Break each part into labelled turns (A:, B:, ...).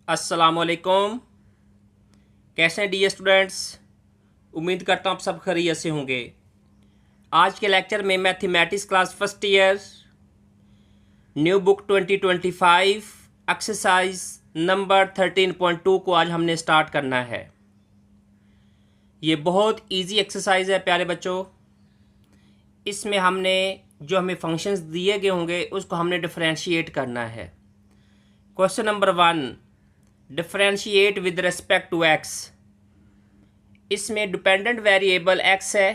A: अस्सलामुअलैकुम। कैसे हैं डी स्टूडेंट्स? उम्मीद करता हूँ आप सब खैरियत से होंगे। आज के लेक्चर में mathematics class first year new book 2025 exercise number 13.2 को आज हमने स्टार्ट करना है। ये बहुत इजी एक्सरसाइज है प्यारे बच्चों। इसमें हमने जो हमें फंक्शंस दिए गए होंगे उसको हमने डिफरेंशिएट करना है। Question number 1, differentiate with respect to x. इसमें डिपेंडेंट वेरिएबल एक्स है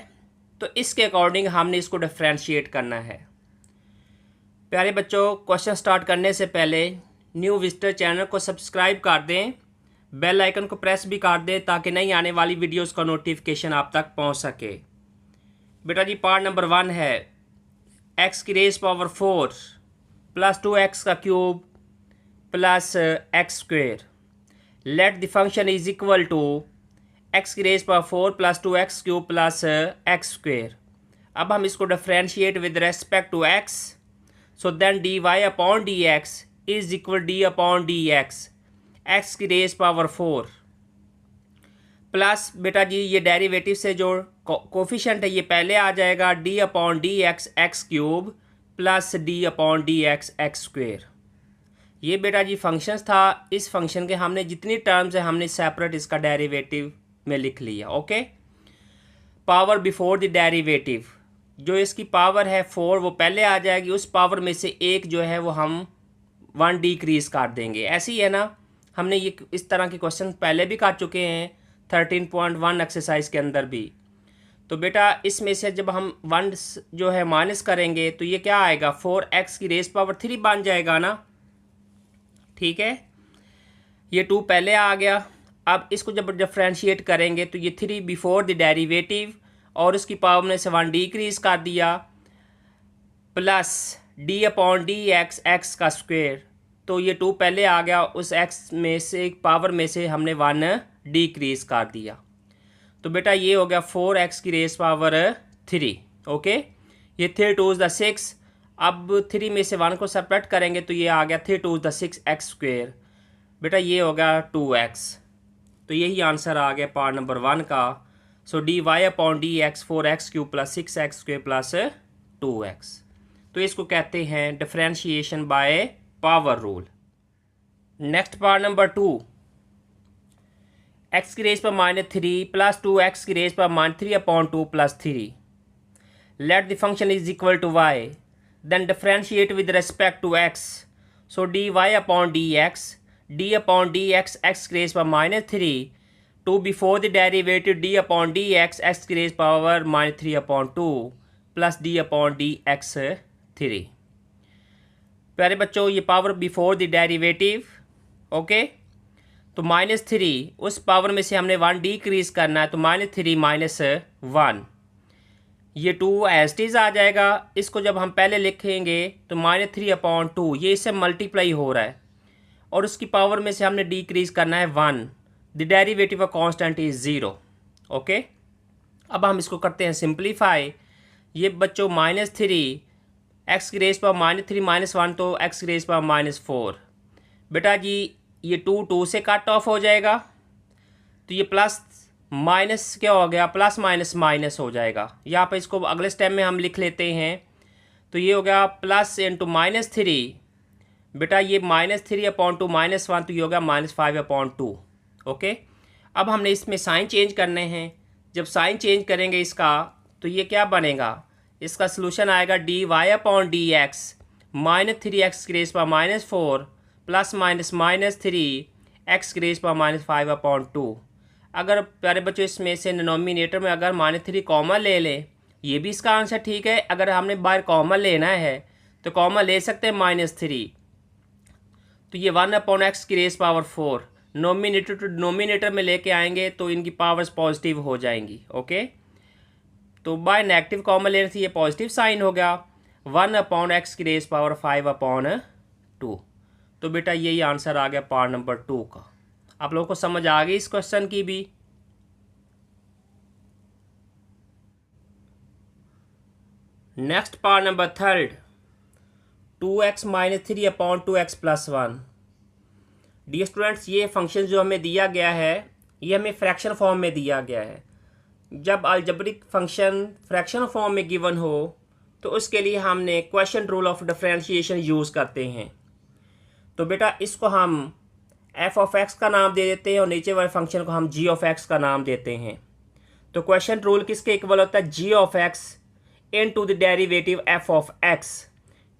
A: तो इसके अकॉर्डिंग हमने इसको डिफरेंशिएट करना है। प्यारे बच्चों, क्वेश्चन स्टार्ट करने से पहले न्यू विजिटर चैनल को सब्सक्राइब कर दें, बेल आइकन को प्रेस भी कर दें ताकि नई आने वाली वीडियोस का नोटिफिकेशन आप तक पहुंच सके। बेटा जी, पार्ट नंबर 1 है एक्स की रेज पावर 4 प्लस 2x का cube plus x square. Let the function is equal to x की raise power 4 plus 2x cube plus x square. अब हम इसको differentiate with respect to x, so then d y upon d x is equal d upon d x x की raise power 4 plus बेटा जी ये derivative से जो coefficient है ये पहले आ जाएगा D upon d x x cube plus d upon d x x square. ये बेटा जी फंक्शंस था। इस फंक्शन के हमने जितनी टर्म्स है हमने सेपरेट इसका डेरिवेटिव में लिख लिया। Okay, power before the derivative, जो इसकी पावर है 4 वो पहले आ जाएगी, उस पावर में से एक जो है वो हम 1 डिक्रीज कर देंगे। ऐसे ही है ना, हमने ये इस तरह के क्वेश्चन पहले भी कर चुके हैं 13.1 एक्सरसाइज के अंदर भी। तो बेटा इसमें से जब हम 1 जो है माइनस करेंगे तो ये क्या आएगा, 4x की रेज पावर 3 बन जाएगा ना। ठीक है, ये 2 पहले आ गया। अब इसको जब डिफरेंशिएट करेंगे तो ये 3 बिफोर द डेरिवेटिव और उसकी पावर में से 1 डिक्रीज कर दिया plus d upon d x x का स्क्वेयर। तो ये 2 पहले आ गया, उस x में से पावर में से हमने 1 डिक्रीज कर दिया। तो बेटा ये हो गया 4x की रेज पावर 3। ओके, ये 3 2 द 6। अब 3 में से 1 को सेपरेट करेंगे तो ये आ गया 3 2 द 6 एक्स स्क्वेयर। बेटा ये हो गया 2x। तो यही आंसर आ गया पार्ट नंबर 1 का। So d y upon d x 4x cube plus 6x square plus 2x। तो इसको कहते हैं differentiation by power rule. Next part number 2, x की रेज पर -3 प्लस 2x की रेज पर -3 upon 2 plus 3। Let the function is equal to y, then differentiate with respect to x, so d y upon d x d upon d x x की raise पर -3 2 before the derivative d upon d x x की raise power -3 upon 2 plus d upon d x 3। प्यारे बच्चों, ये power before the derivative. Okay, तो -3 उस power में से हमने 1 डिक्रीज करना है, तो -3 -1 ये 2 एज इट इज आ जाएगा। इसको जब हम पहले लिखेंगे तो -3 अपॉन 2 ये इससे मल्टीप्लाई हो रहा है और उसकी पावर में से हमने डिक्रीज करना है 1। The derivative of constant is 0। Okay, अब हम इसको करते हैं सिंप्लीफाई। ये बच्चों -3 एक्स की रेज पर -3 -1 तो एक्स की रेज पर -4। बेटा जी ये 2 2 से कट ऑफ हो जाएगा तो ये प्लस माइनस क्या हो गया, प्लस माइनस माइनस हो जाएगा। यहाँ पर इसको अगले स्टेप में हम लिख लेते हैं। तो ये हो गया प्लस इंटू -3। बेटा ये -3 अपॉन 2 -1 तो ये हो गया -5 अपॉन 2। ओके, अब हमने इसमें साइन चेंज करने हैं। जब साइन चेंज करेंगे इसका तो ये क्या बनेगा, इसका सोल्यूशन आएगा d y upon d x -3x की रेज पर -4 प्लस -3 एक्स की रेज पर -5 अपॉन 2। अगर प्यारे बच्चों इसमें से डिनोमिनेटर में अगर -3 कॉमन ले लें, ये भी इसका आंसर ठीक है। अगर हमने बाहर कॉमन लेना है तो कॉमन ले सकते हैं -3। तो ये 1 अपॉन एक्स की raise power 4 numerator to denominator में लेके आएंगे तो इनकी पावर्स पॉजिटिव हो जाएंगी। ओके, तो बाय नेगेटिव कॉमन लेने से ये पॉजिटिव साइन हो गया 1 अपॉन एक्स की रेज पावर 5 अपॉन 2। तो बेटा यही आंसर आ गया पार्ट नंबर 2 का। आप लोगों को समझ आ गई इस क्वेश्चन की भी। Next part number 3, 2x -3 upon 2x plus 1। Dear students, ये फंक्शन जो हमें दिया गया है ये हमें फ्रैक्शन फॉर्म में दिया गया है। जब अलजेब्रिक फंक्शन फ्रैक्शन फॉर्म में गिवन हो तो उसके लिए हमने question rule of differentiation use करते हैं। तो बेटा इसको हम एफ ऑफ एक्स का नाम दे देते हैं और नीचे वाले फंक्शन को हम जी ऑफ एक्स का नाम देते हैं। तो क्वेश्चन रूल किसके इक्वल होता है? G of x into the derivative F of x,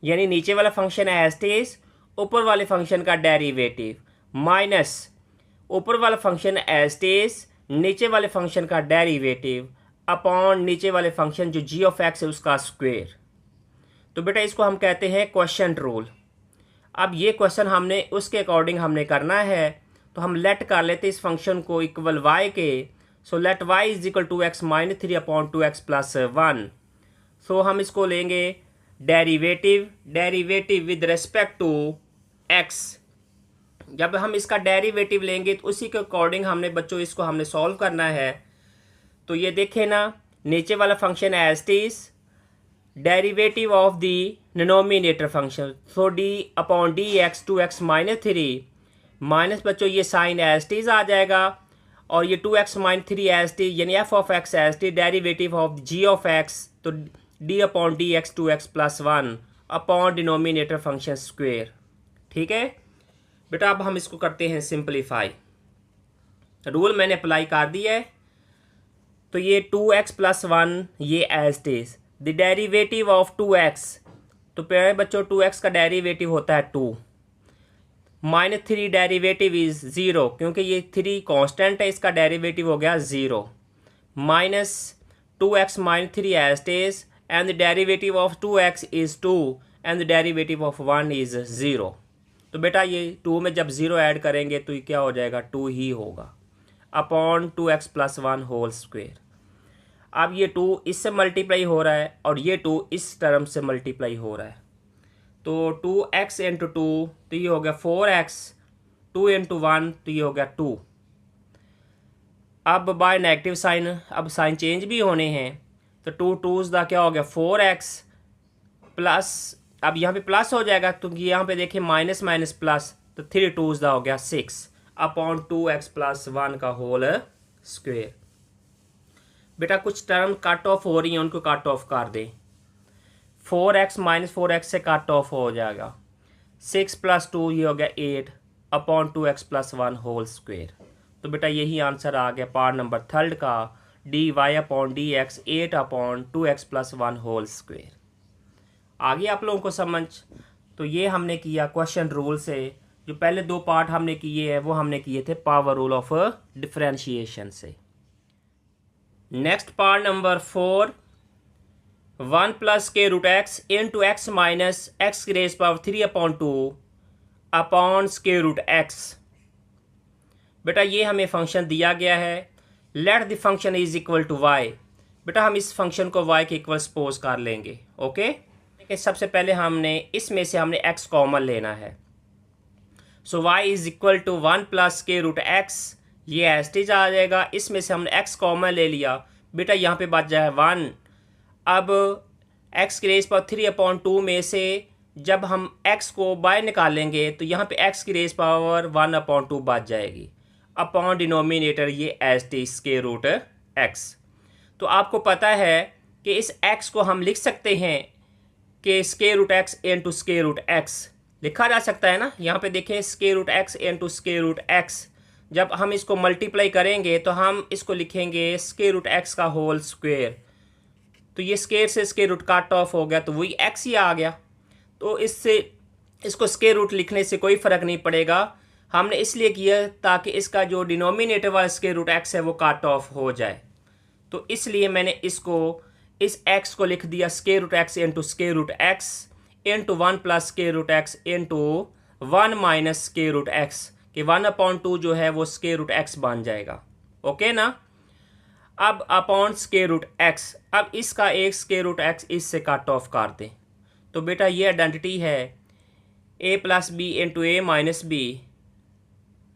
A: यानी नीचे वाला फंक्शन एज इट इज, ऊपर वाले फंक्शन का डेरिवेटिव, माइनस ऊपर वाला फंक्शन एज इट इज, नीचे वाले फंक्शन का डेरिवेटिव, अपॉन नीचे वाले फंक्शन जो जी ऑफ एक्स है उसका स्क्वायर। तो बेटा इसको हम कहते हैं क्वेश्चन रूल। अब ये क्वेश्चन हमने उसके अकॉर्डिंग हमने करना है, तो हम लेट कर लेते इस फंक्शन को इक्वल वाई के। So let y is equal to x minus 3 upon 2x plus 1। So हम इसको लेंगे derivative with respect to x. जब हम इसका डेरिवेटिव लेंगे तो उसी के अकॉर्डिंग हमने बच्चों इसको हमने सॉल्व करना है। तो ये देखें ना, नीचे वाला function as it is, derivative of the denominator function, so d upon d x 2x minus 3, minus बच्चों ये साइन एज इट इज आ जाएगा और ये 2x minus 3 as it is, यानी F of x as it is, derivative of G of x, तो d upon d x 2x plus 1 upon denominator function square. ठीक है बेटा, अब हम इसको करते हैं सिंप्लीफाई। रूल मैंने अप्लाई कर दिया है। तो ये 2x प्लस 1 ये as it is, the derivative of 2x, तो प्यारे बच्चों 2x का डेरिवेटिव होता है 2, माइनस 3 डेरिवेटिव इज 0, क्योंकि ये 3 कांस्टेंट है, इसका डेरिवेटिव हो गया 0, minus 2x minus 3 as it is, and the derivative of 2x is 2 and the derivative of 1 is 0। तो बेटा ये 2 में जब 0 ऐड करेंगे तो ये क्या हो जाएगा? 2 ही होगा, upon 2x plus 1 whole square. अब ये 2 इससे मल्टीप्लाई हो रहा है और ये 2 इस टर्म से मल्टीप्लाई हो रहा है, तो 2x इंटू 2 तो ये हो गया 4x, 2 इंटू 1 तो ये हो गया 2। अब बाय नेगेटिव साइन, अब साइन चेंज भी होने हैं, तो 2 2s का क्या हो गया 4x प्लस, अब यहाँ पे प्लस हो जाएगा तो यहाँ पे देखिए माइनस माइनस प्लस, तो 3 2s का हो गया 6 अपॉन 2x प्लस 1 का होल स्क्वेयर। बेटा कुछ टर्म कट ऑफ हो रही हैं, उनको कट ऑफ कर दें। 4x माइनस 4x से कट ऑफ हो जाएगा, 6 प्लस 2 ये हो गया 8 upon 2x plus 1 whole square. तो बेटा यही आंसर आ गया पार्ट नंबर 3 का, d y upon d x 8 upon 2x plus 1 whole square. आगे आप लोगों को समझ। तो ये हमने किया क्वेश्चन रूल से। जो पहले 2 पार्ट हमने किए हैं वो हमने किए थे पावर रूल ऑफ डिफरेंशिएशन से। नेक्स्ट पार्ट नंबर 4, 1 प्लस के root x into x minus x की raise power 3 upon 2 upon square root x. बेटा ये हमें फंक्शन दिया गया है, let the function is equal to y. बेटा हम इस फंक्शन को वाई के इक्वल सपोज कर लेंगे। ओके, सबसे पहले हमने इसमें से हमने x कॉमन लेना है। So y is equal to 1 plus के रूट एक्स, ये एज इट इज आ जाएगा। इसमें से हमने x कॉमन ले लिया, बेटा यहाँ पे बच जाए 1। अब x की रेज पावर 3 अपॉन 2 में से जब हम x को बाहर निकालेंगे तो यहाँ पे x की रेज पावर 1 अपॉन 2 बच जाएगी, अपॉन डिनोमिनेटर ये as it is square root x। तो आपको पता है कि इस x को हम लिख सकते हैं कि square root x into square root x लिखा जा सकता है ना। यहाँ पे देखें square root x into square root x, जब हम इसको मल्टीप्लाई करेंगे तो हम इसको लिखेंगे स्क्वायर रूट x का होल स्क्वायर। तो ये स्क्वायर से स्क्वायर रूट कट ऑफ हो गया तो वही x ही आ गया। तो इससे इसको स्क्वायर रूट लिखने से कोई फ़र्क नहीं पड़ेगा, हमने इसलिए किया ताकि इसका जो डिनोमिनेटर वाला स्क्वायर रूट x है वो कट ऑफ हो जाए। तो इसलिए मैंने इसको इस x को लिख दिया square root x into square root x into 1 plus square root x into 1 minus square root x, कि 1 अपॉन 2 जो है वो स्क्वायर रूट x बन जाएगा। ओके ना। अब अपॉन स्क्वायर रूट x, अब इसका एक स्क्वायर रूट x इससे कट ऑफ कर दें। तो बेटा ये आइडेंटिटी है a plus b into a minus b,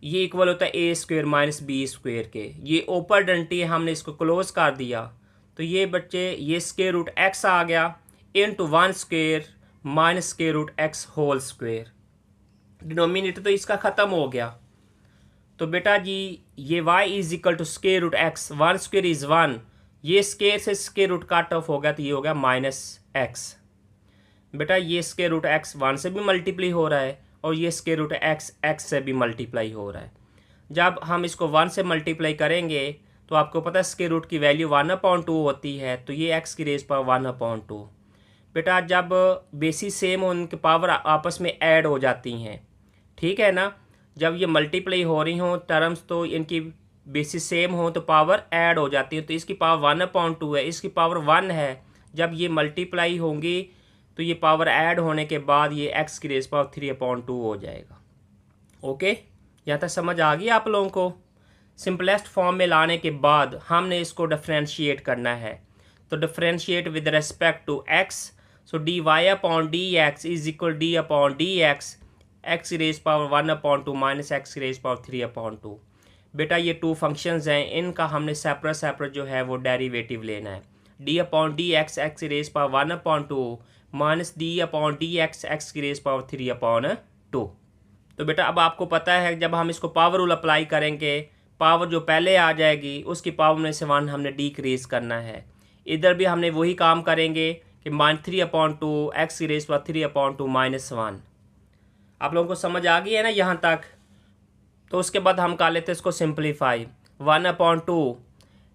A: ये इक्वल होता है a square minus b square के। ये ऊपर आइडेंटिटी है, हमने इसको क्लोज कर दिया। तो ये बच्चे ये स्क्वायर रूट x आ गया into 1 square minus square root x whole square. Denominator तो इसका ख़त्म हो गया। तो बेटा जी ये y is equal to square root x, 1 square is 1, ये स्क्वायर से स्क्वायर रूट कट ऑफ हो गया तो ये हो गया माइनस एक्स। बेटा ये स्क्वायर रूट एक्स 1 से भी मल्टीप्लाई हो रहा है और ये स्क्वायर रूट एक्स एक्स से भी मल्टीप्लाई हो रहा है। जब हम इसको 1 से मल्टीप्लाई करेंगे तो आपको पता है स्क्वायर रूट की वैल्यू 1/2 होती है, तो ये x की रेज पर 1/2। बेटा जब बेसिस सेम हो उनके पावर आपस में ऐड हो जाती हैं, ठीक है ना। जब ये मल्टीप्लाई हो रही हों टर्म्स तो इनकी बेसिस सेम हो तो पावर ऐड हो जाती है, तो इसकी पावर 1/2 है, इसकी पावर 1 है। जब ये मल्टीप्लाई होंगी तो ये पावर ऐड होने के बाद ये x की रेज पावर 3/2 हो जाएगा। ओके, यहाँ तक समझ आ गई आप लोगों को। सिंपलेस्ट फॉर्म में लाने के बाद हमने इसको डिफ्रेंशिएट करना है, तो differentiate with respect to x, so dy/dx is equal d/dx x की रेज पावर 1/2 माइनस x की रेज पावर 3/2। बेटा ये टू फंक्शंस हैं, इनका हमने सेपरेट जो है वो डेरिवेटिव लेना है। d/dx x की raise power 1/2 minus d/dx x की रेज पावर 3/2। तो बेटा अब आपको पता है जब हम इसको पावर रूल अप्लाई करेंगे, पावर जो पहले आ जाएगी उसकी पावर में से 1 हमने डिक्रीज करना है। इधर भी हमने वही काम करेंगे कि -3/2 x की रेज पावर 3/2 माइनस 1। आप लोगों को समझ आ गई है ना यहाँ तक। तो उसके बाद हम कर लेते हैं इसको सिंप्लीफाई। 1/2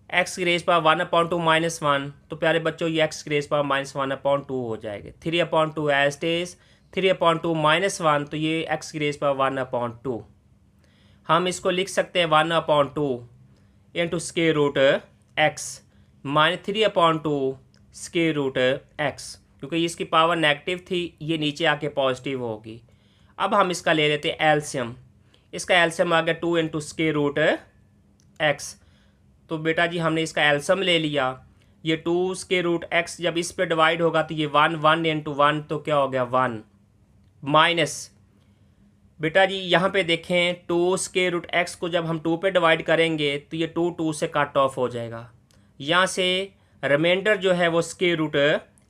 A: x की रेज पावर 1/2 माइनस 1, तो प्यारे बच्चों ये x की रेज पावर -1/2 हो जाएगा। 3/2 एज इट इज, 3/2 माइनस 1, तो ये x की रेज पावर 1/2। हम इसको लिख सकते हैं 1/2 into square root x minus 3/2 square root x, क्योंकि इसकी पावर नेगेटिव थी, ये नीचे आके पॉजिटिव होगी। अब हम इसका ले लेते हैं एलसीएम। इसका एलसीएम आ गया 2 इंटू स्क्वायर रूट x। तो बेटा जी हमने इसका एलसीएम ले लिया। ये 2 स्क्वायर रूट x जब इस पे डिवाइड होगा तो ये 1 इंटू 1, तो क्या हो गया 1 माइनस। बेटा जी यहाँ पे देखें 2 स्क्वायर रूट x को जब हम 2 पे डिवाइड करेंगे तो ये 2 से कट ऑफ हो जाएगा। यहाँ से रिमाइंडर जो है वो स्क्वायर रूट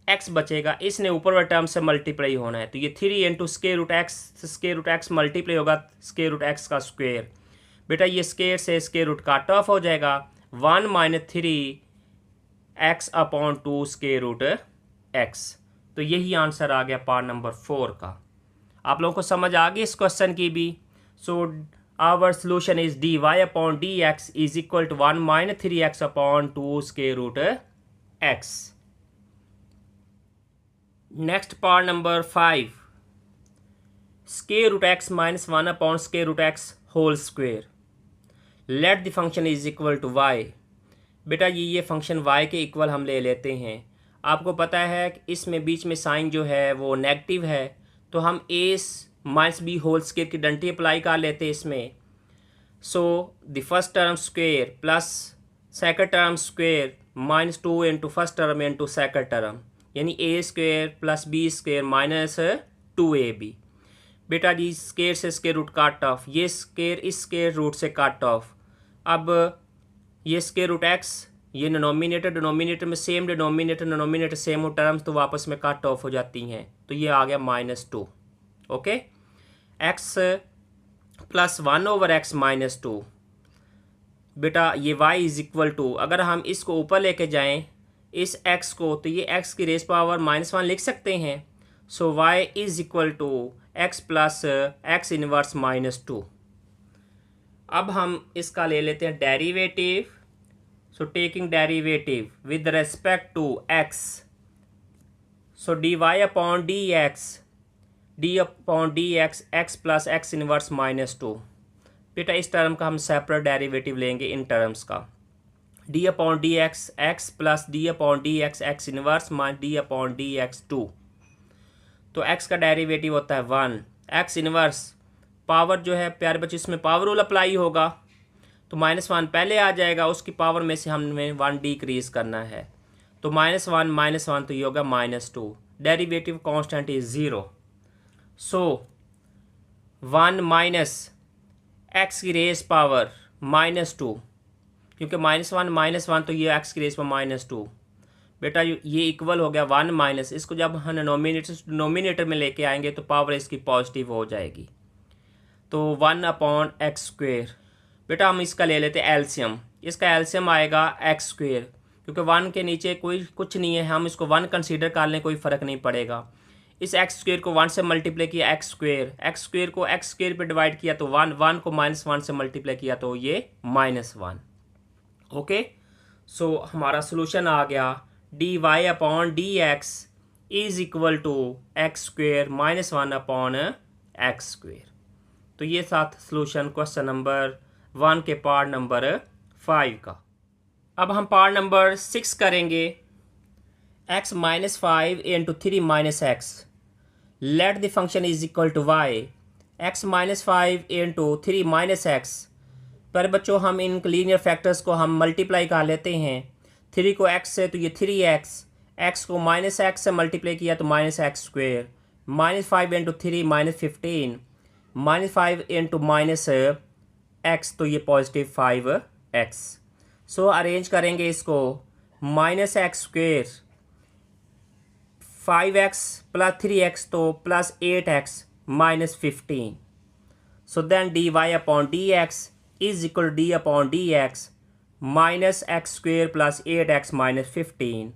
A: x बचेगा, इसने ऊपर वाले टर्म से मल्टीप्लाई होना है, तो ये 3 into square root x multiply होगा स्क्वायर रूट x का स्क्वायर। बेटा ये स्क्वायर से स्क्वायर रूट कट ऑफ हो जाएगा, 1 minus 3x/2 square root x। तो यही आंसर आ गया पार्ट नंबर 4 का। आप लोगों को समझ आ गई इस क्वेश्चन की भी। So our solution is dy/dx is equal to 1 minus 3x/2 square root x। Next part number 5, square root x minus 1 square root x whole square. Let the function is equal to y। बेटा ये function y के equal हम ले लेते हैं। आपको पता है कि इसमें बीच में साइन जो है वो नेगेटिव है, तो हम a minus b whole square की डंटी अप्लाई कर लेते हैं इसमें। So the first term square plus second term square minus 2 into first term into second term, यानी a square plus b square minus 2ab। बेटा जी स्क्वायर से square root cut off, ये स्क्वायर इस स्क्वायर रूट से cut off. अब ये square root x, ये डिनोमिनेटर में सेम, डिनोमिनेटर सेम हो टर्म्स तो वापस में कट ऑफ हो जाती हैं, तो ये आ गया -2। Okay, x plus 1/x minus 2। बेटा ये y इज इक्वल टू, अगर हम इसको ऊपर लेके जाएं इस x को, तो ये x की रेज पावर -1 लिख सकते हैं। So y is equal to x plus x inverse -2। अब हम इसका ले लेते हैं derivative. So taking derivative with respect to x, so dy/dx x plus x inverse -2। बेटा इस टर्म का हम सेपरेट डेरिवेटिव लेंगे इन टर्म्स का। d/dx x plus d/dx x inverse d/dx 2। तो x का डेरिवेटिव होता है 1, x इनवर्स पावर जो है प्यारे बच्चे इसमें पावर रूल अप्लाई होगा, तो -1 पहले आ जाएगा, उसकी पावर में से हमें 1 डिक्रीज करना है, तो -1 तो ये होगा -2। Derivative constant is 0। So 1 minus x की रेज पावर -2, क्योंकि -1 तो ये x की रेज पावर -2। बेटा ये इक्वल हो गया 1 माइनस, इसको जब हम डिनोमिनेटर में लेके आएंगे तो पावर इसकी पॉजिटिव हो जाएगी, तो 1/x स्क्वेयर। बेटा हम इसका ले लेते हैं एलसीएम। इसका एलसीएम आएगा एक्स स्क्वेयर, क्योंकि 1 के नीचे कोई कुछ नहीं है, हम इसको 1 कंसीडर कर लें, कोई फ़र्क नहीं पड़ेगा। इस एक्स स्क्वेयर को 1 से मल्टीप्लाई किया एक्स स्क्वेयर को एक्स स्क्वेयर पे डिवाइड किया तो 1 को -1 से मल्टीप्लाई किया तो ये -1। ओके, सो हमारा सोल्यूशन आ गया dy upon d x is equal to x square -1 upon x square. तो ये साथ सोल्यूशन क्वेश्चन नंबर 1 के पार्ट नंबर 5 का। अब हम पार्ट नंबर 6 करेंगे। x -5 into 3 - x, let the function is equal to y। x -5 into 3 - x, पर बच्चों हम इन लीनियर फैक्टर्स को हम मल्टीप्लाई कर लेते हैं। 3 को x से तो ये 3x, x को -x से मल्टीप्लाई किया तो -x square, -5 into 3 -15, -5 into -x तो ये पॉजिटिव 5x। सो अरेंज करेंगे इसको, -x square 5x plus 3x तो plus 8x -15। So then dy upon d x is equal d upon d x -x square plus 8x -15।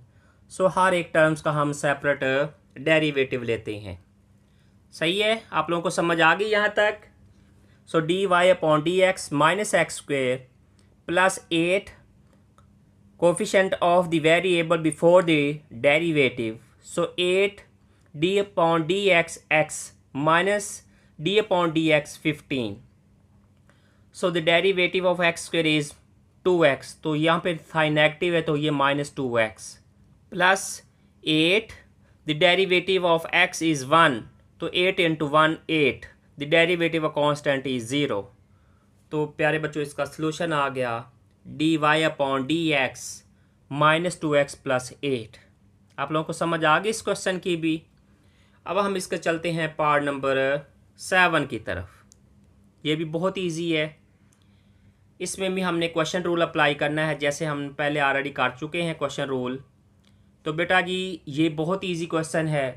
A: So हर एक terms का हम separate derivative लेते हैं। सही है, आप लोगों को समझ आ गई यहाँ तक? सो dy upon d x -x square plus 8 coefficient of the variable before the derivative, so 8 d upon dx x minus d upon dx 15. So the derivative of x square is 2x, तो यहाँ पे sign negative है तो ये -2x plus 8, the derivative of x is 1, तो 8 into 1 8, the derivative of constant is 0। तो प्यारे बच्चों इसका सलूशन आ गया dy upon dx -2x plus 8। आप लोगों को समझ आ गई इस क्वेश्चन की भी। अब हम इसके चलते हैं पार्ट नंबर 7 की तरफ। ये भी बहुत इजी है, इसमें भी हमने क्वेश्चन रूल अप्लाई करना है, जैसे हम पहले ऑलरेडी कर चुके हैं क्वेश्चन रूल। तो बेटा जी ये बहुत इजी क्वेश्चन है।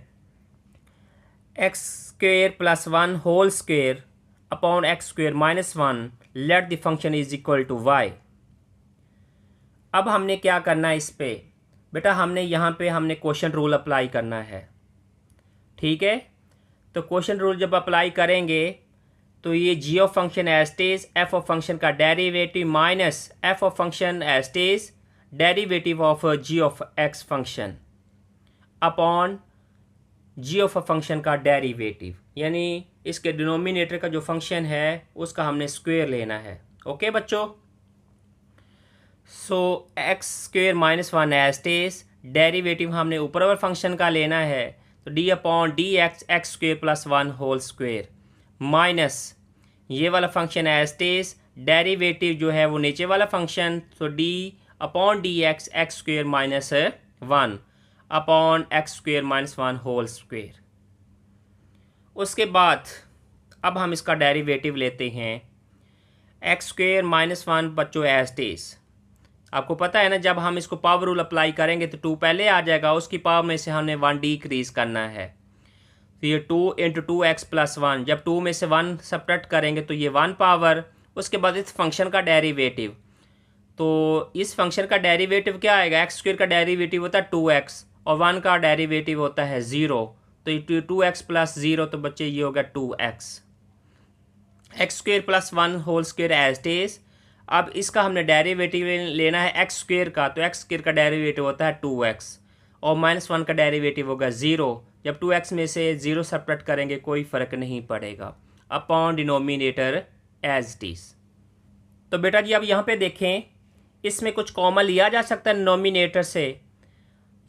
A: X square plus 1 whole square upon x square -1, let the function is equal to y। अब हमने क्या करना है इस पे बेटा, हमने यहाँ पे हमने क्वेश्चन रूल अप्लाई करना है। ठीक है, तो क्वेश्चन रूल जब अप्लाई करेंगे तो ये G of function as it's F of function का derivative minus F of function as it's derivative of G of x function upon G of function का डेरिवेटिव, यानी इसके डिनोमिनेटर का जो फंक्शन है उसका हमने स्क्वायर लेना है। ओके बच्चों, so x square -1 as it's derivative हमने ऊपर वाले फंक्शन का लेना है, तो d upon d x square plus 1 whole square minus ये वाला फंक्शन एज टेज डेरिवेटिव जो है वो नीचे वाला फंक्शन, तो d upon d x square -1 upon x square -1 whole square. उसके बाद अब हम इसका डेरिवेटिव लेते हैं एक्स स्क्वेयर -1 बच्चों एज टेज। आपको पता है ना, जब हम इसको पावर रूल अप्लाई करेंगे तो 2 पहले आ जाएगा, उसकी पावर में से हमने 1 डिक्रीज करना है। तो ये 2 इंटू 2x प्लस 1, जब 2 में से 1 सब्ट्रैक्ट करेंगे तो ये 1 पावर। उसके बाद इस फंक्शन का डेरिवेटिव, तो इस फंक्शन का डेरिवेटिव क्या आएगा, एक्स स्क्वेयर का डेरिवेटिव होता है 2x और 1 का डेरिवेटिव होता है 0, तो ये 2x प्लस 0, तो बच्चे ये होगा 2x। X square plus 1 whole square as it is. अब इसका हमने डेरिवेटिव लेना है एक्स स्क्वेयर का, तो एक्स स्क्वेयर का डेरिवेटिव होता है 2x और -1 का डेरिवेटिव होगा 0। जब 2x में से 0 सब्ट्रैक्ट करेंगे कोई फ़र्क नहीं पड़ेगा, अपॉन डिनोमिनेटर एज टीज। तो बेटा जी अब यहाँ पे देखें, इसमें कुछ कॉमन लिया जा सकता है डिनोमिनेटर से।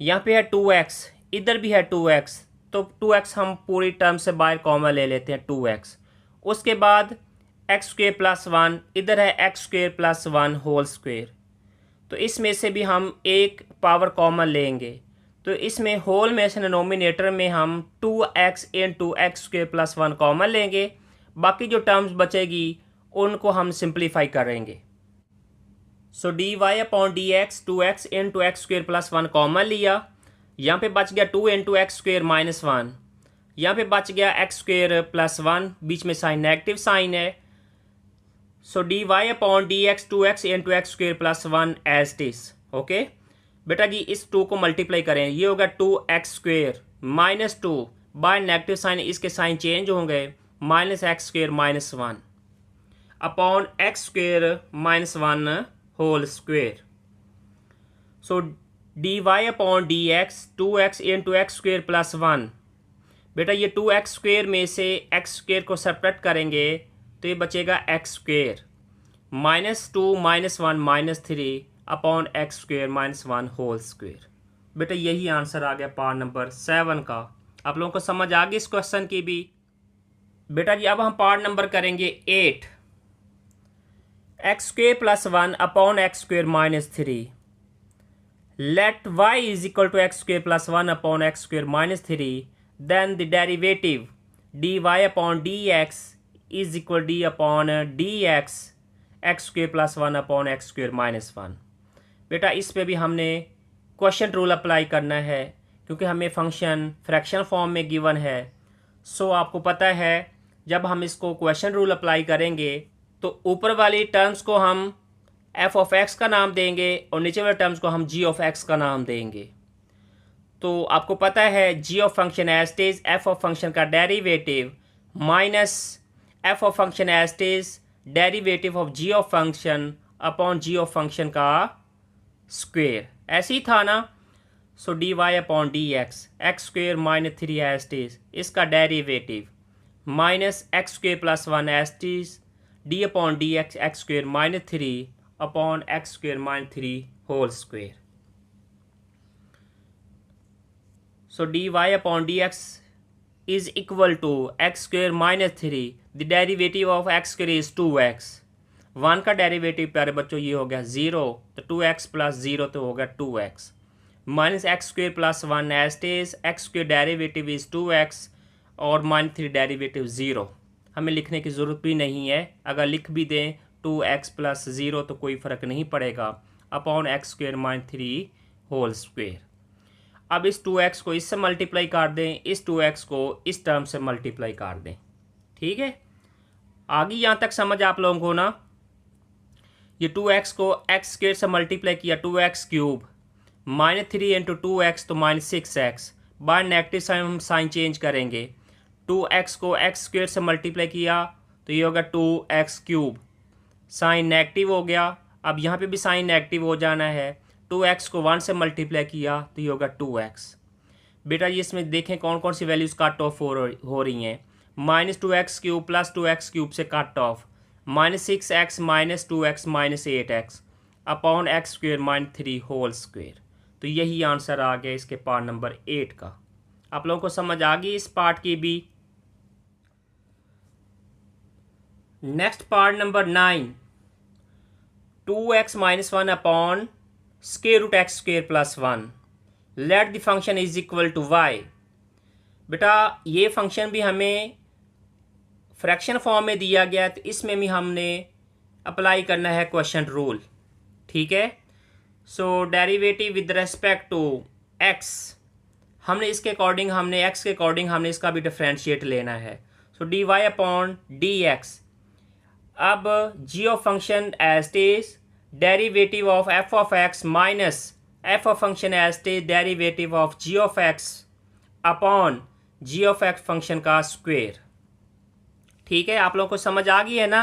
A: यहाँ पे है 2x, इधर भी है 2x, तो 2x हम पूरी टर्म से बाहर कॉमन ले लेते हैं 2x। उसके बाद एक्स स्क्वेयर प्लस 1, इधर है x square plus 1 whole square, तो इसमें से भी हम एक पावर कॉमन लेंगे, तो इसमें होल में से डिनोमिनेटर में हम 2x into x square plus 1 common लेंगे। बाकी जो टर्म्स बचेगी उनको हम सिंप्लीफाई करेंगे। So d y upon d x 2x into x square plus 1 common लिया, यहाँ पे बच गया 2 इंटू एक्स स्क्वेयर -1, यहाँ पे बच गया एक्स स्क्वेयर प्लस 1, बीच में साइन नेगेटिव साइन है, so d y upon d x 2x into x square plus 1 as it is. Okay बेटा जी, इस 2 को मल्टीप्लाई करें, ये होगा 2x square minus 2 by negative sign, इसके साइन चेंज होंगे, minus x square minus 1 upon x square minus 1 whole square. So d y upon d x 2x into x square plus 1। बेटा ये 2x स्क्वेयर में से x square को subtract करेंगे तो ये बचेगा x square minus 2 minus 1 minus 3 upon x square minus 1 whole square. बेटा यही आंसर आ गया पार्ट नंबर 7 का। आप लोगों को समझ आ गई इस क्वेश्चन की भी। बेटा जी अब हम पार्ट नंबर करेंगे 8। X square plus 1 upon x square minus 3। Let y is equal to x square plus 1 upon x square minus 3, then the derivative dy upon dx is equal d upon dx x square plus 1 upon x square minus 1। बेटा इस पे भी हमने question rule apply करना है क्योंकि हमें function fraction form में गिवन है। सो आपको पता है जब हम इसको क्वेश्चन रूल अप्लाई करेंगे तो ऊपर वाली टर्म्स को हम f ऑफ x का नाम देंगे और नीचे वाले टर्म्स को हम g ऑफ x का नाम देंगे। तो आपको पता है g of function as it is f of function का derivative minus f of function as it is derivative of g of function upon g of function का स्क्वेयर, ऐसे ही था ना। So d y upon d x square minus 3 as it is, इसका derivative minus x square plus 1 as it is d upon d x square minus 3 upon x square minus 3 whole square. So dy upon dx is equal to x square minus 3. The derivative of x square is 2x. 1 का derivative प्यारे बच्चों ये हो गया 0, तो 2x plus 0 तो होगा 2x minus x square plus 1 as it is x square derivative is 2x और माइनस 3 डेरिवेटिव 0। हमें लिखने की ज़रूरत भी नहीं है, अगर लिख भी दें 2x प्लस 0 तो कोई फ़र्क नहीं पड़ेगा upon x square minus 3 whole square. अब इस 2x को इससे मल्टीप्लाई कर दें, इस 2x को इस टर्म से मल्टीप्लाई कर दें। ठीक है, आगे यहाँ तक समझ आप लोगों को ना। ये 2x को x स्क्वेयर से मल्टीप्लाई किया 2x cube minus 3 into 2x तो minus 6x, by negative sign हम साइन चेंज करेंगे। 2x को x स्क्वेयर से मल्टीप्लाई किया तो ये होगा 2x क्यूब, साइन नेगेटिव हो गया। अब यहाँ पे भी साइन नेगेटिव हो जाना है। 2x को 1 से मल्टीप्लाई किया तो ये होगा 2x। बेटा ये इसमें देखें कौन कौन सी वैल्यूज़ कट ऑफ हो रही हैं। Minus 2x cube plus 2x cube से cut off, minus 6x minus 2x minus 8x upon x square minus 3 whole square. तो यही आंसर आ गया इसके पार्ट नंबर 8 का। आप लोगों को समझ आ गई इस पार्ट की भी। Next part number 9, 2x minus 1 upon square root x square plus 1। Let the function is equal to y। बेटा ये फंक्शन भी हमें फ्रैक्शन फॉर्म में दिया गया तो इसमें भी हमने अप्लाई करना है क्वेश्चन रूल। ठीक है, so derivative with respect to x, हमने इसके अकॉर्डिंग हमने x के अकॉर्डिंग हमने इसका भी डिफरेंशिएट लेना है। So d y upon d x. अब g of function as it is derivative of f of x minus f of function as it is derivative of g of x upon g of x function का square. ठीक है, आप लोगों को समझ आ गई है ना।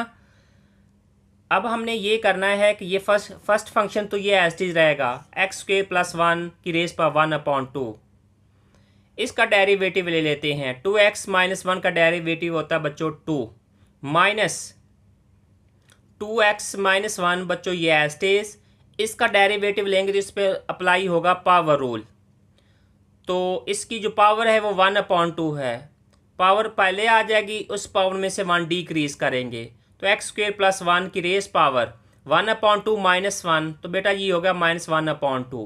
A: अब हमने ये करना है कि ये फर्स्ट फंक्शन तो ये एज इट इज रहेगा एक्स स्क्वेयर प्लस 1 की रेस पर 1 अपॉन 2। इसका डेरिवेटिव ले लेते हैं। 2x माइनस 1 का डेरिवेटिव होता है बच्चों 2 माइनस 2x माइनस 1 बच्चों ये एज इट इज। इसका डेरिवेटिव लेंगे तो इस पर अप्लाई होगा पावर रूल। तो इसकी जो पावर है वो 1 अपॉन 2 है। पावर पहले आ जाएगी, उस पावर में से 1 डिक्रीज करेंगे तो एक्स स्क्वेयर प्लस 1 की रेस पावर 1 अपॉन 2 माइनस 1, तो बेटा ये होगा minus 1 upon 2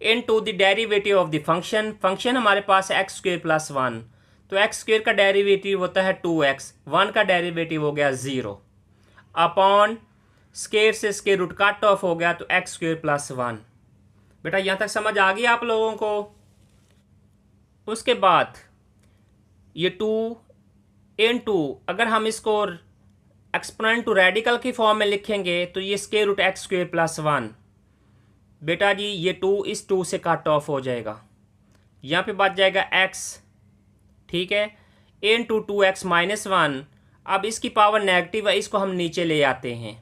A: into the derivative of the function. Function हमारे पास है एक्स स्क्वेयर प्लस 1, तो एक्स स्क्वेयर का डेरीवेटिव होता है 2x, 1 का डेरीवेटिव हो गया 0 अपॉन स्क्वेयर से स्क्वेयर रूट कट ऑफ हो गया तो एक्स स्क्वेयर प्लस 1। बेटा यहाँ तक समझ आ गई आप लोगों को। उसके बाद ये 2 इन टू, अगर हम इसको एक्सपोनेंट टू रेडिकल की फॉर्म में लिखेंगे तो ये square root x square plus 1। बेटा जी ये 2 इस 2 से कट ऑफ हो जाएगा, यहाँ पे बच जाएगा x, ठीक है, इंटू 2x माइनस 1। अब इसकी पावर नेगेटिव है, इसको हम नीचे ले आते हैं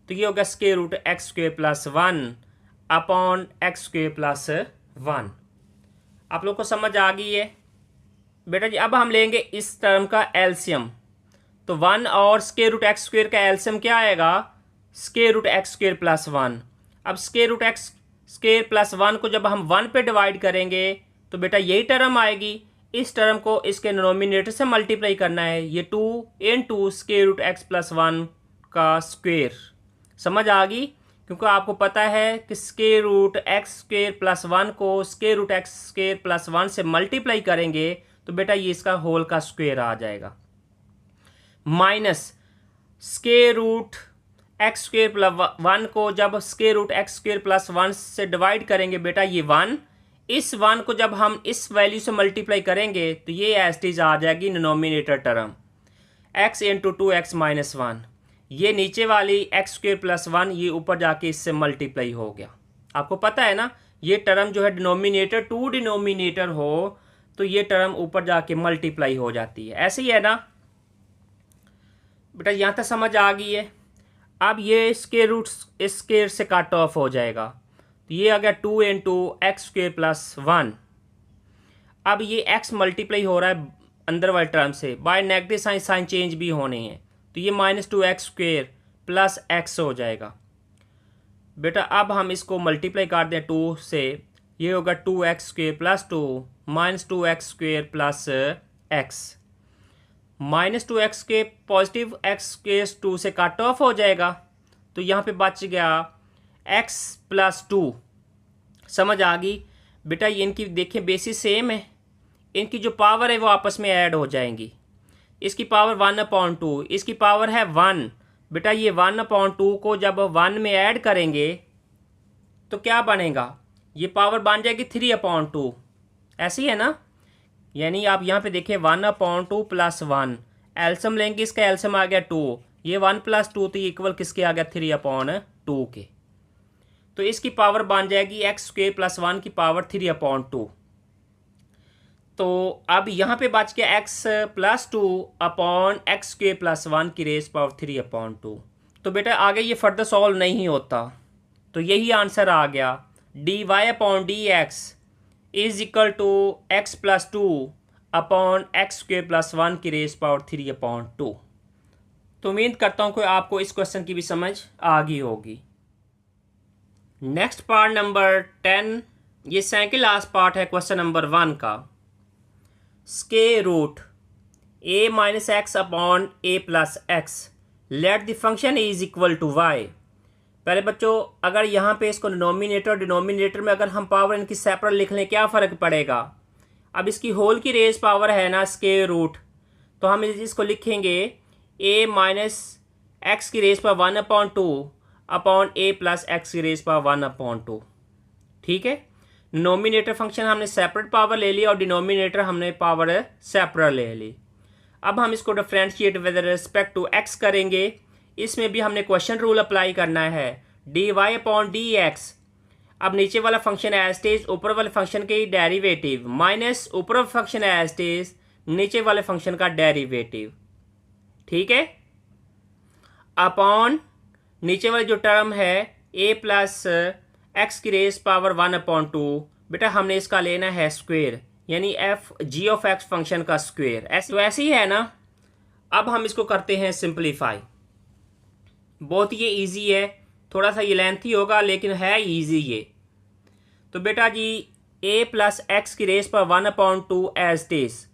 A: तो ये होगा square root x square plus 1 upon x square plus 1। आप लोग को समझ आ गई है बेटा जी। अब हम लेंगे इस टर्म का एलसीएम, तो 1 और स्क्वायर रूट एक्स स्क्वायर का एलसीएम क्या आएगा, square root x square plus 1। अब square root x square plus 1 को जब हम 1 पे डिवाइड करेंगे तो बेटा यही टर्म आएगी। इस टर्म को इसके डिनोमिनेटर से मल्टीप्लाई करना है, ये 2 into square root x plus 1 का स्क्वायर। समझ आ गई, क्योंकि आपको पता है कि square root x square plus 1 को square root x square plus 1 से मल्टीप्लाई करेंगे तो बेटा ये इसका होल का स्क्वायर आ जाएगा, minus square root x square plus 1 को जब square root x square plus 1 से डिवाइड करेंगे बेटा ये 1, इस 1 को जब हम इस वैल्यू से मल्टीप्लाई करेंगे तो ये एज इट आ जाएगी denominator term x into 2x minus 1। ये नीचे वाली एक्स स्क्वायर प्लस 1 ये ऊपर जाके इससे मल्टीप्लाई हो गया। आपको पता है ना, ये टर्म जो है डिनोमिनेटर टू डिनोमिनेटर हो तो ये टर्म ऊपर जाके मल्टीप्लाई हो जाती है, ऐसे ही है ना बेटा, यहाँ तक समझ आ गई है। अब ये स्क्वायर रूट इस स्क्वायर से कट ऑफ हो जाएगा तो ये आ गया 2 इंटू एक्स स्क्वायर प्लस 1। अब ये x मल्टीप्लाई हो रहा है अंदर वाले टर्म से, by negative sign sign change भी होने हैं तो ये minus 2x square plus x हो जाएगा। बेटा अब हम इसको मल्टीप्लाई कर दें 2 से, ये होगा 2x square plus 2 minus 2x square plus x। Minus 2x के पॉजिटिव x के 2 से कट ऑफ हो जाएगा तो यहाँ पे बच गया x प्लस 2। समझ आ गई बेटा, ये इनकी देखिए बेसिस सेम है, इनकी जो पावर है वो आपस में ऐड हो जाएंगी। इसकी पावर 1/2, इसकी पावर है 1। बेटा ये 1/2 को जब 1 में ऐड करेंगे तो क्या बनेगा, ये पावर बन जाएगी 3/2। ऐसी है ना, यानी आप यहाँ पे देखिए 1/2 प्लस 1, एल्सियम लेंगे, इसका एल्सियम आ गया 2, ये 1 प्लस 2 तो इक्वल किसके आ गया 3/2 के। तो इसकी पावर बन जाएगी एक्स स्क्वायर प्लस 1 की पावर 3/2। तो अब यहाँ पे बच गया x plus 2 upon x square plus 1 की रेस पावर 3/2। तो बेटा आगे ये फर्दर सॉल्व नहीं होता, तो यही आंसर आ गया, dy/dx is equal to x plus 2 upon x square plus 1 की रेस पावर 3/2। तो उम्मीद करता हूँ कि आपको इस क्वेश्चन की भी समझ आ गई होगी। नेक्स्ट पार्ट नंबर 10, ये सेकंड लास्ट पार्ट है क्वेश्चन नंबर 1 का। Square root a minus x upon a plus x, let the function is equal to y। पहले बच्चों अगर यहाँ पे इसको डिनोमिनेटर में अगर हम पावर इनकी सेपरेट लिख लें क्या फ़र्क पड़ेगा। अब इसकी होल की रेस पावर है ना स्क्वायर रूट, तो हम इसको लिखेंगे a माइनस एक्स की raise power 1/2 upon a plus x की रेस पावर 1/2। ठीक है, डिनोमिनेटर फंक्शन हमने सेपरेट पावर ले ली और डिनोमिनेटर हमने पावर सेपरेट ले ली। अब हम इसको differentiate with respect to x करेंगे। इसमें भी हमने क्वेश्चन रूल अप्लाई करना है, dy/dx। अब नीचे वाला फंक्शन एज इट इज, ऊपर वाले फंक्शन के डेरिवेटिव माइनस ऊपर वाले फंक्शन एज इट इज नीचे वाले फंक्शन का डेरिवेटिव। ठीक है, अपॉन नीचे वाली जो टर्म है a प्लस एक्स की रेस पावर 1/2। बेटा हमने इसका लेना है स्क्वायर, यानी g ऑफ x फंक्शन का स्क्वायर। तो ऐसे ही है ना। अब हम इसको करते हैं सिंप्लीफाई। बहुत ये इजी है, थोड़ा सा ये लेंथी होगा लेकिन है इजी ये। तो बेटा जी a प्लस एक्स की रेस पर 1/2 एज इट इज।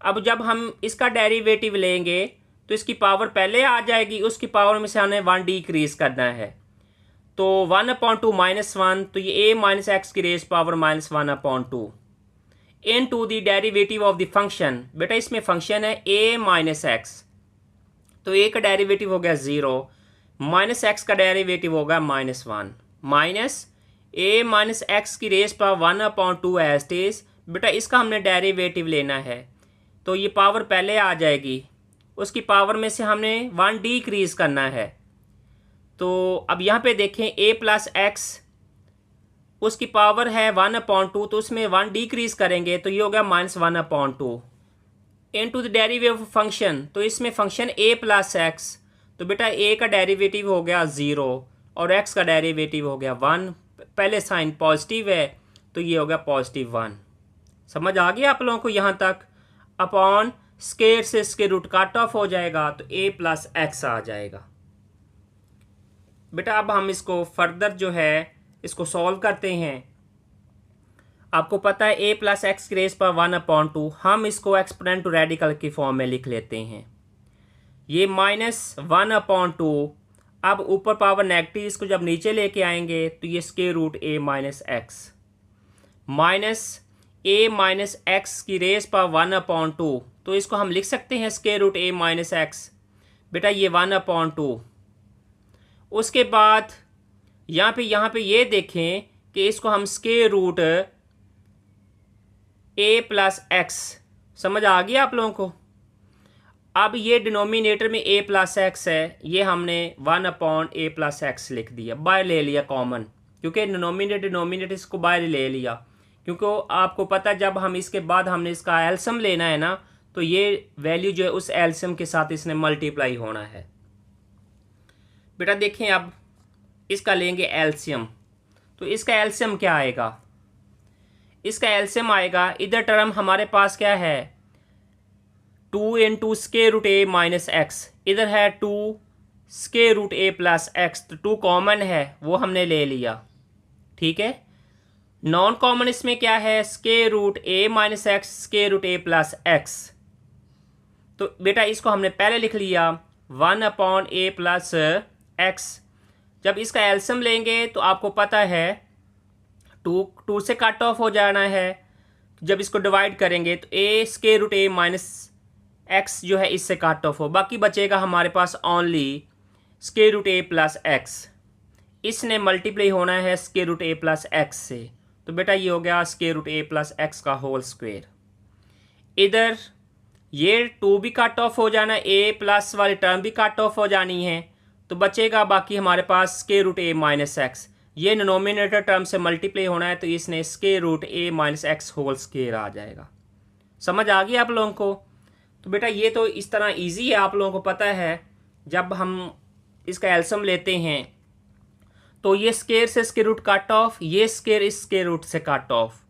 A: अब जब हम इसका डेरिवेटिव लेंगे तो इसकी पावर पहले आ जाएगी, उसकी पावर में से हमें 1 डिक्रीज करना है। तो 1/2 माइनस 1, तो ये a माइनस एक्स की raise power minus 1/2 into the derivative of the function. बेटा इसमें फंक्शन है a माइनस एक्स, तो a का डेरिवेटिव हो गया 0, माइनस एक्स का डेरिवेटिव होगा -1, माइनस a माइनस एक्स की raise power 1/2 as it is. बेटा इसका हमने डेरिवेटिव लेना है तो ये पावर पहले आ जाएगी, उसकी पावर में से हमने 1 डिक्रीज़ करना है। तो अब यहाँ पे देखें a प्लस एक्स उसकी पावर है 1/2, तो उसमें 1 डिक्रीज़ करेंगे तो ये हो गया -1/2 इनटू द डेरिवेटिव फंक्शन। तो इसमें फंक्शन a प्लस एक्स, तो बेटा a का डेरिवेटिव हो गया 0 और x का डेरिवेटिव हो गया 1। पहले साइन पॉजिटिव है तो ये हो गया +1। समझ आ गया आप लोगों को यहाँ तक? अपॉन स्क्वायर से स्क्वायर रूट कट ऑफ हो जाएगा तो a प्लस एक्स आ जाएगा। बेटा अब हम इसको फर्दर जो है इसको सॉल्व करते हैं। आपको पता है a प्लस एक्स की रेज़ पर 1/2, हम इसको एक्सपोनेंट टू रेडिकल की फॉर्म में लिख लेते हैं। ये -1/2, अब ऊपर पावर नेगेटिव, इसको जब नीचे लेके आएंगे तो ये square root a minus x minus a minus x की रेज़ पर 1/2, तो इसको हम लिख सकते हैं square root a minus x. बेटा ये 1/2। उसके बाद यहाँ पे ये देखें कि इसको हम square root a plus x, समझ आ गया आप लोगों को? अब ये डिनोमिनेटर में a प्लस एक्स है, ये हमने 1/a प्लस एक्स लिख दिया, बाहर ले लिया कॉमन, क्योंकि डिनोमिनेटर इसको बाहर ले लिया, क्योंकि आपको पता जब हम इसके बाद हमने इसका एलसीएम लेना है ना, तो ये वैल्यू जो है उस एलसीएम के साथ इसने मल्टीप्लाई होना है। बेटा देखें अब इसका लेंगे एलसीएम, तो इसका एलसीएम क्या आएगा? इसका एलसीएम आएगा, इधर टर्म हमारे पास क्या है 2 into square root a minus x, इधर है 2 square root a plus x, तो 2 कॉमन है वो हमने ले लिया, ठीक है। नॉन कॉमन इसमें क्या है square root a minus x square root a plus x, तो बेटा इसको हमने पहले लिख लिया 1/a प्लस एक्स। जब इसका एलसीएम लेंगे तो आपको पता है 2 से कट ऑफ हो जाना है, जब इसको डिवाइड करेंगे तो a square root a minus x जो है इससे कट ऑफ हो, बाकी बचेगा हमारे पास only square root a plus x, इसने मल्टीप्लाई होना है square root a plus x से, तो बेटा ये हो गया square root a plus x का होल स्क्वायर। इधर ये 2 भी कट ऑफ हो जाना, a प्लस वाली टर्म भी कट ऑफ हो जानी है, तो बचेगा बाकी हमारे पास square root a minus x, ये डिनोमिनेटर टर्म से मल्टीप्लाई होना है तो इसने square root a minus x whole square आ जाएगा। समझ आ गई आप लोगों को? तो बेटा ये तो इस तरह इजी है, आप लोगों को पता है जब हम इसका एलसीएम लेते हैं तो ये स्क्वायर से स्क्वायर रूट कट ऑफ, ये स्क्वायर इस स्क्वायर रूट से cut off,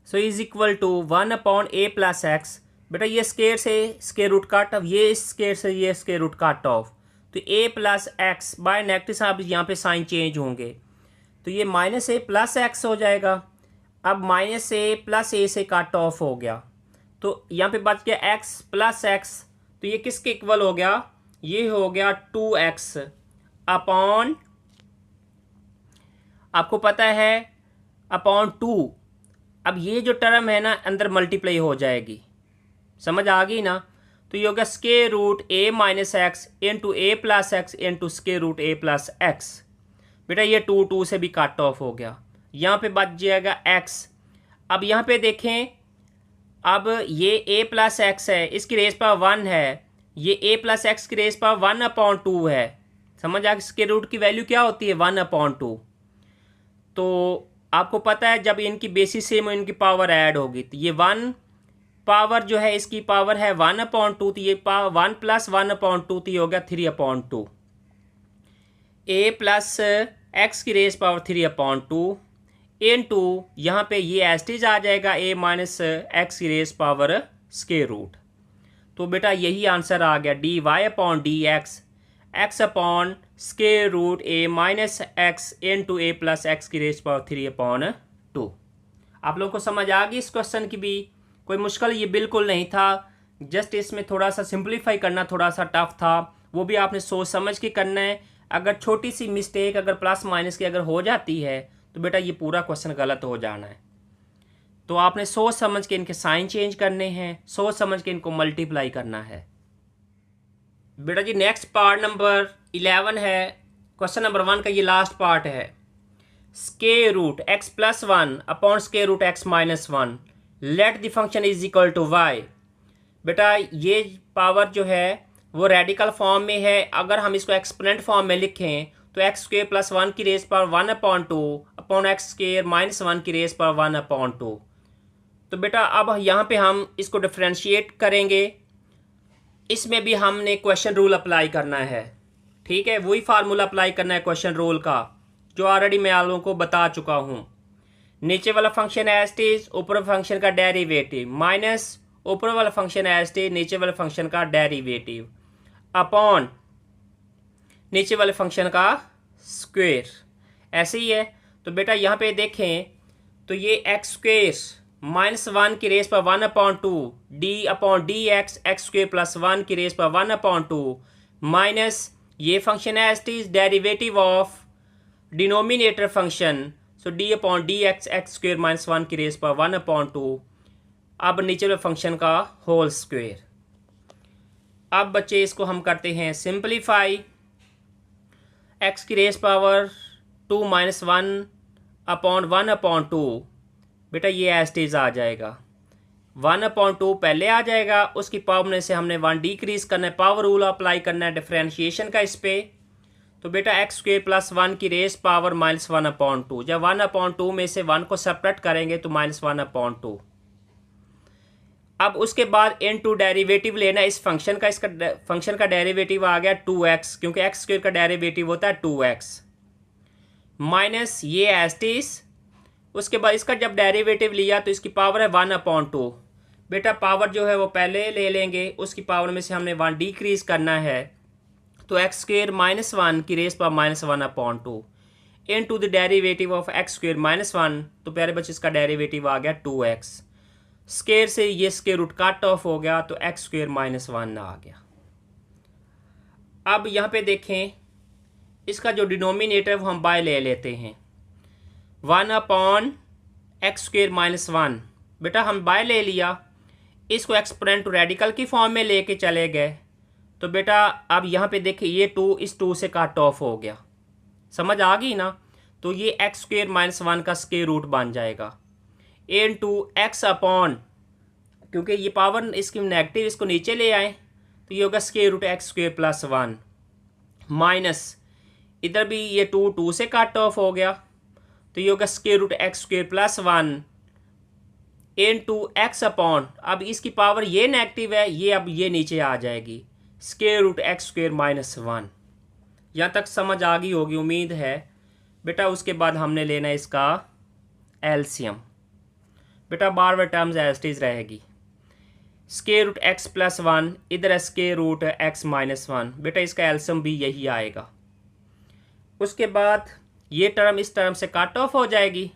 A: so is equal to 1/a plus x. बेटा ये स्क्वायर से स्क्वायर रूट कट ऑफ, ये स्क्वायर से ये स्क्वायर रूट कट ऑफ, तो a plus x by negative साहब यहाँ पे साइन चेंज होंगे, तो ये -a प्लस एक्स हो जाएगा। अब -a प्लस a से कट ऑफ हो गया, तो यहाँ पे बच गया x प्लस एक्स, तो ये किसके इक्वल हो गया? ये हो गया 2x अपॉन, आपको पता है अपॉन 2। अब ये जो टर्म है ना अंदर मल्टीप्लाई हो जाएगी, समझ आ गई ना? तो ये हो गया square root a minus x into a plus x into square root a plus x. बेटा ये 2 से भी कट ऑफ हो गया, यहाँ पे बच जाएगा x। अब यहाँ पे देखें, अब ये a प्लस एक्स है, इसकी रेज़ पावर 1 है, ये a प्लस एक्स की रेज़ पावर 1/2 है, समझ आ? स्क्वायर रूट की वैल्यू क्या होती है 1/2। तो आपको पता है जब इनकी बेसिस सेम इनकी पावर ऐड होगी तो ये 1 पावर जो है इसकी पावर है 1/2, तो ये 1 प्लस 1/2 तो ये हो गया 3/2। a प्लस एक्स की रेज़ पावर 3/2 इनटू यहाँ पे ये एस्टिज आ जाएगा a माइनस एक्स की रेज़ पावर स्क्वायर रूट। तो बेटा यही आंसर आ गया dy/dx x upon square root a minus x into a plus x की रेज़ पावर 3/2। आप लोगों को समझ आ गई इस क्वेश्चन की भी? कोई मुश्किल ये बिल्कुल नहीं था, जस्ट इसमें थोड़ा सा सिंप्लीफाई करना थोड़ा सा टफ था, वो भी आपने सोच समझ के करना है। अगर छोटी सी मिस्टेक अगर प्लस माइनस की अगर हो जाती है तो बेटा ये पूरा क्वेश्चन गलत हो जाना है। तो आपने सोच समझ के इनके साइन चेंज करने हैं, सोच समझ के इनको मल्टीप्लाई करना है। बेटा जी नेक्स्ट पार्ट नंबर 11 है, क्वेश्चन नंबर 1 का ये लास्ट पार्ट है। Square root x plus 1 upon square root x minus 1 let the function is equal to y। बेटा ये पावर जो है वो रेडिकल फॉर्म में है। अगर हम इसको एक्सपोनेंट फॉर्म में लिखें तो एक्स स्क्वेयर प्लस 1 की रेज पर 1/2 अपॉन एक्स स्क्वेयर माइनस 1 की रेज पर 1/2। तो बेटा अब यहाँ पे हम इसको डिफ्रेंशिएट करेंगे। इसमें भी हमने क्वेश्चन रूल अप्लाई करना है, ठीक है, वही फार्मूला अप्लाई करना है क्वेश्चन रूल का, जो ऑलरेडी मैं आप लोगों को बता चुका हूँ। नीचे वाला फंक्शन एज इट इज, ऊपर फंक्शन का डेरिवेटिव माइनस ऊपर वाला फंक्शन एज इट इज नीचे वाले फंक्शन का डेरिवेटिव अपॉन नीचे वाले फंक्शन का स्क्वेयर, ऐसे ही है। तो बेटा यहाँ पे देखें तो ये एक्स स्क्वेयर माइनस 1 की रेज पर 1/2 D upon d x x square plus 1 की रेज पर 1/2 माइनस ये फंक्शन है it is derivative of denominator function, so d upon d x x square minus 1 की रेज पर 1/2 अब नीचे वाले फंक्शन का होल स्क्वेयर। अब बच्चे इसको हम करते हैं सिंपलीफाई। एक्स की रेज पावर 2 माइनस 1 अपॉन 1/2 बेटा ये एस्टेज आ जाएगा। 1/2 पहले आ जाएगा, उसकी पावर में से हमने 1 डिक्रीज करना है, पावर रूल अप्लाई करना है डिफ्रेंशिएशन का इस पे। तो बेटा एक्स स्क्वेयर प्लस 1 की रेज पावर माइनस 1/2, जब 1/2 में से 1 को सेपरेट करेंगे तो माइनस 1/2। अब उसके बाद इनटू डेरिवेटिव लेना इस फंक्शन का, इसका फंक्शन का डेरिवेटिव आ गया 2x, क्योंकि एक्स स्क्वेयर का डेरिवेटिव होता है 2x माइनस ये एस्टिस। उसके बाद इसका जब डेरिवेटिव लिया तो इसकी पावर है 1/2। बेटा पावर जो है वो पहले ले लेंगे, उसकी पावर में से हमने 1 डिक्रीज करना है, तो एक्स स्क्वेयर माइनस 1 की रेज पर minus 1/2 into the derivative of x square minus 1। तो प्यारे बच्चे इसका डेरिवेटिव आ गया 2x, स्क्वेयर से ये स्क्वेयर रूट कट ऑफ हो गया तो एक्स स्क्वेयर माइनस 1 आ गया। अब यहाँ पे देखें इसका जो डिनोमिनेटर वो हम बाय ले लेते हैं 1/x स्क्वेयर माइनस 1। बेटा हम बाय ले लिया, इसको एक्सपोनेंट टू रेडिकल की फॉर्म में लेके चले गए। तो बेटा अब यहाँ पे देखिए ये 2 इस 2 से कट ऑफ हो गया, समझ आ गई ना। तो ये एक्स स्क्वेयर माइनस 1 का स्क्वेयर रूट बन जाएगा इनटू एक्स अपॉन, क्योंकि ये पावर इसकी नेगेटिव इसको नीचे ले आए तो ये होगा square root x square plus 1 minus इधर भी ये 2 से कट ऑफ हो गया तो ये होगा square root x square plus 1 into x upon, अब इसकी पावर ये नेगेटिव है, ये अब ये नीचे आ जाएगी square root x square minus 1। यहाँ तक समझ आ गई होगी उम्मीद है बेटा। उसके बाद हमने लेना है इसका एलसीएम। बेटा बार बार टर्म्स एज इट इज रहेगी, स्क्वेयर रूट एक्स प्लस 1 इधर है स्क्वेयर रूट एक्स माइनस 1, बेटा इसका एलसीएम भी यही आएगा। उसके बाद ये टर्म इस टर्म से कट ऑफ हो जाएगी,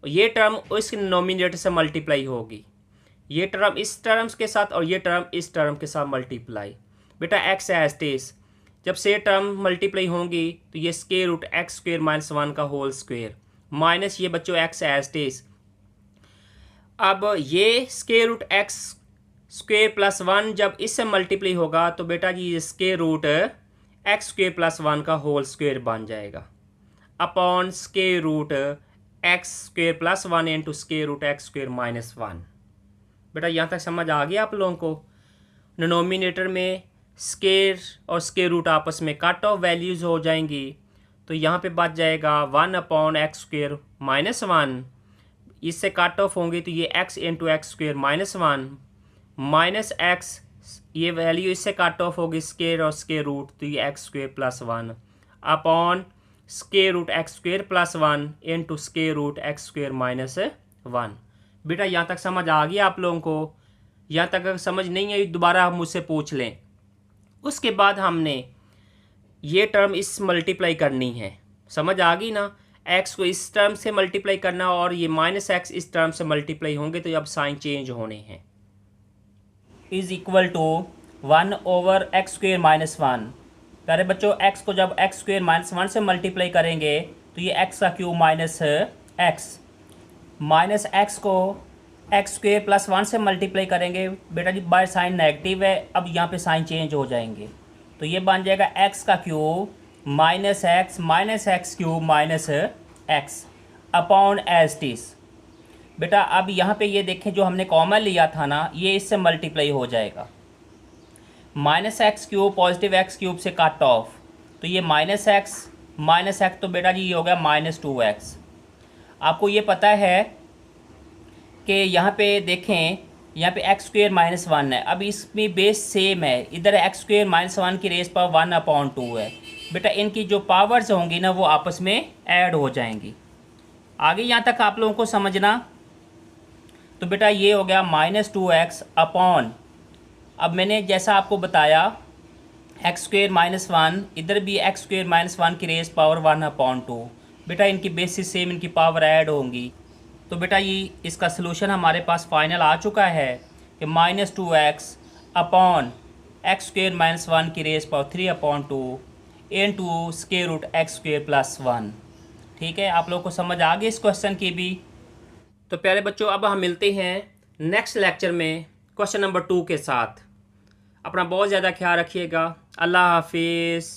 A: ये टर्म इस नोमिनेटर से मल्टीप्लाई होगी, ये टर्म इस टर्म्स के साथ और ये टर्म इस टर्म के साथ मल्टीप्लाई। बेटा एक्स एज इट इज जब से टर्म मल्टीप्लाई होंगी तो ये square root x square minus 1 का होल स्क्वेयर माइनस ये बच्चों एक्स एज इट इज। अब ये square root x square plus 1 जब इससे मल्टीप्लाई होगा तो बेटा जी ये square root x square plus 1 का होल स्क्वेयर बन जाएगा upon square root x square plus 1 into square root x square minus 1। बेटा यहाँ तक समझ आ गया आप लोगों को। डिनोमिनेटर में स्क्वेयर और स्क्वेयर रूट आपस में कट ऑफ वैल्यूज़ हो जाएंगी, तो यहाँ पे बच जाएगा 1/x स्क्वेयर माइनस 1, इससे कट ऑफ होंगे तो ये x into x square minus 1 minus x, ये वैल्यू इससे कट ऑफ होगी स्क्वेयर और स्क्वेयर रूट तो ये x square plus 1 upon square root x square plus 1 into square root x square minus 1। बेटा यहाँ तक समझ आ गई आप लोगों को। यहाँ तक अगर समझ नहीं आई दोबारा आप मुझसे पूछ लें। उसके बाद हमने ये टर्म इस मल्टीप्लाई करनी है, समझ आ गई ना। एक्स को इस टर्म से मल्टीप्लाई करना और ये माइनस एक्स इस टर्म से मल्टीप्लाई होंगे तो अब साइन चेंज होने हैं। Is equal to 1/x square minus 1। प्यारे बच्चों एक्स को जब एक्स स्क्वेयर माइनस 1 से मल्टीप्लाई करेंगे तो ये एक्स का cube minus x, minus x को एक्स स्क्वेयर प्लस 1 से मल्टीप्लाई करेंगे बेटा जी बाय साइन नेगेटिव है, अब यहाँ पे साइन चेंज हो जाएंगे तो ये बन जाएगा एक्स का cube minus x cube minus x upon as it is. बेटा अब यहाँ पे ये देखें जो हमने कॉमन लिया था ना ये इससे मल्टीप्लाई हो जाएगा, minus x cube positive x cube से कट ऑफ, तो ये माइनस एक्स तो बेटा जी ये हो गया -2x। आपको ये पता है कि यहाँ पे देखें, यहाँ पे x² -1 है। अब इसमें बेस सेम है, इधर x² -1 की रेस पर 1/2 है। बेटा इनकी जो पावर्स होंगी ना वो आपस में ऐड हो जाएंगी। आगे यहाँ तक आप लोगों को समझना। तो बेटा ये हो गया -2x अपॉन, अब मैंने जैसा आपको बताया x² -1, इधर भी x² -1 की रेस पावर 1/2। बेटा इनकी बेसिस सेम, इनकी पावर ऐड होंगी। तो बेटा ये इसका सलूशन हमारे पास फाइनल आ चुका है कि -2x अपॉन x² -1 की raise power 3/2 into square root x² + 1। ठीक है, आप लोगों को समझ आ गई इस क्वेश्चन की भी। तो प्यारे बच्चों, अब हम मिलते हैं नेक्स्ट लेक्चर में क्वेश्चन नंबर 2 के साथ। अपना बहुत ज़्यादा ख्याल रखिएगा। अल्लाह हाफिज़।